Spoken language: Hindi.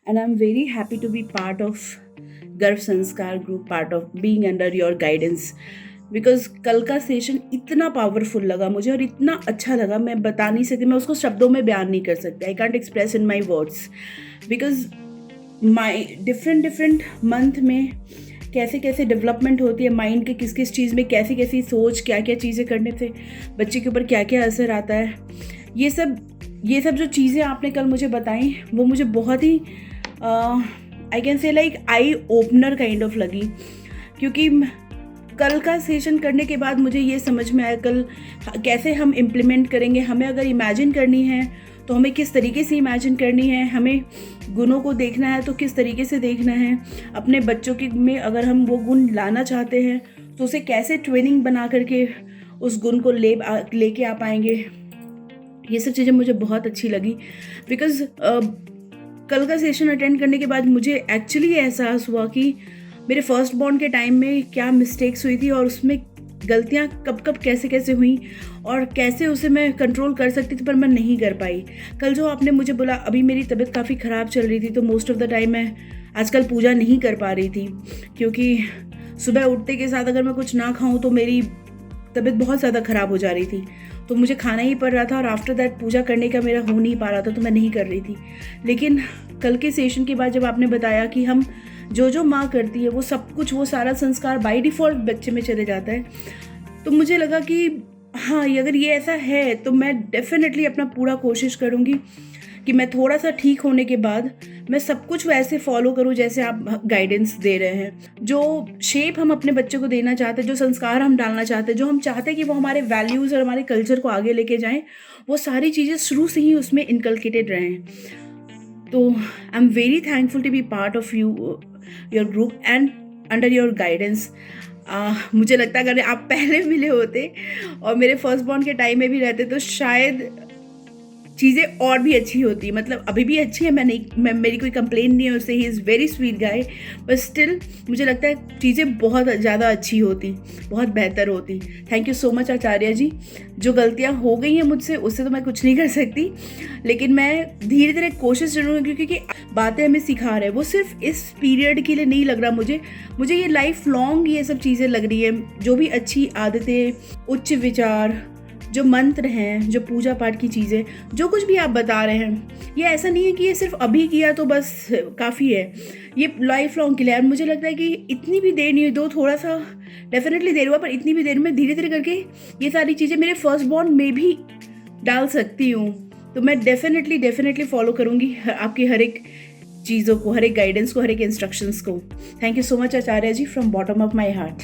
and I'm very happy to be part of गर्भ संस्कार group, part of being under your guidance, because कल का सेशन इतना पावरफुल लगा मुझे और इतना अच्छा लगा, मैं बता नहीं सकती, मैं उसको शब्दों में बयान नहीं कर सकती. I can't express in my words, because my different month में कैसे कैसे डेवलपमेंट होती है माइंड के, किस किस चीज़ में कैसी कैसी सोच, क्या क्या चीज़ें करने से बच्चे के ऊपर क्या क्या असर आता है. ये सब जो चीज़ें आपने कल मुझे बताई वो मुझे बहुत ही I can say like eye opener kind of लगी, क्योंकि कल का सेशन करने के बाद मुझे ये समझ में आया कल कैसे हम इम्प्लीमेंट करेंगे. हमें अगर इमेजिन करनी है तो हमें किस तरीके से इमेजिन करनी है, हमें गुणों को देखना है तो किस तरीके से देखना है, अपने बच्चों की में अगर हम वो गुण लाना चाहते हैं तो उसे कैसे ट्रेनिंग बना करके उस गुण को लेके आ पाएंगे. ये सब चीज़ें मुझे बहुत अच्छी लगी, बिकॉज कल का सेशन अटेंड करने के बाद मुझे एक्चुअली एहसास हुआ कि मेरे फर्स्ट बॉर्न के टाइम में क्या मिस्टेक्स हुई थी और उसमें गलतियाँ कब कैसे कैसे हुई और कैसे उसे मैं कंट्रोल कर सकती थी, पर मैं नहीं कर पाई. कल जो आपने मुझे बोला, अभी मेरी तबीयत काफ़ी ख़राब चल रही थी तो मोस्ट ऑफ द टाइम मैं आजकल पूजा नहीं कर पा रही थी, क्योंकि सुबह उठते के साथ अगर मैं कुछ ना खाऊं तो मेरी तबीयत बहुत ज़्यादा ख़राब हो जा रही थी, तो मुझे खाना ही पड़ रहा था और आफ्टर दैट पूजा करने का मेरा हो नहीं पा रहा था, तो मैं नहीं कर रही थी. लेकिन कल के सेशन के बाद जब आपने बताया कि हम जो माँ करती है वो सब कुछ, वो सारा संस्कार बाय डिफ़ॉल्ट बच्चे में चले जाता है, तो मुझे लगा कि हाँ, अगर ये ऐसा है तो मैं डेफिनेटली अपना पूरा कोशिश करूँगी कि मैं थोड़ा सा ठीक होने के बाद मैं सब कुछ वैसे फॉलो करूँ जैसे आप गाइडेंस दे रहे हैं. जो शेप हम अपने बच्चे को देना चाहते हैं, जो संस्कार हम डालना चाहते हैं, जो हम चाहते हैं कि वो हमारे वैल्यूज़ और हमारे कल्चर को आगे लेके जाएं, वो सारी चीज़ें शुरू से ही उसमें इनकलकेटेड रहें. तो I am very thankful to be part of your group and under your guidance. मुझे लगता है अगर आप पहले मिले होते और मेरे फर्स्ट बॉर्न के टाइम में भी रहते तो शायद चीज़ें और भी अच्छी होती. मतलब अभी भी अच्छी है, मेरी कोई कंप्लेन नहीं है उससे, he is very sweet guy, but still मुझे लगता है चीज़ें बहुत ज़्यादा अच्छी होती, बहुत बेहतर होती. Thank you so much Acharya जी. जो गलतियाँ हो गई हैं मुझसे उससे तो मैं कुछ नहीं कर सकती, लेकिन मैं धीरे धीरे कोशिश जरूर, क्योंकि बातें हमें सिखा रहे हैं वो सिर्फ इस पीरियड के लिए नहीं लग रहा मुझे ये लाइफ लॉन्ग ये सब चीज़ें लग रही है. जो भी अच्छी आदतें, उच्च विचार, जो मंत्र हैं, जो पूजा पाठ की चीज़ें, जो कुछ भी आप बता रहे हैं, ये ऐसा नहीं है कि ये सिर्फ अभी किया तो बस काफ़ी है, ये लाइफ लॉन्ग के लिए. और मुझे लगता है कि इतनी भी देर नहीं हुई, थोड़ा सा डेफिनेटली देर हुआ, पर इतनी भी देर में धीरे धीरे करके ये सारी चीज़ें मेरे फर्स्ट बॉर्न में भी डाल सकती हूँ. तो मैं डेफिनेटली फॉलो करूँगी आपकी हर एक चीज़ों को, हर एक गाइडेंस को, हर एक इंस्ट्रक्शंस को. Thank you so much Acharya ji, from bottom of my heart.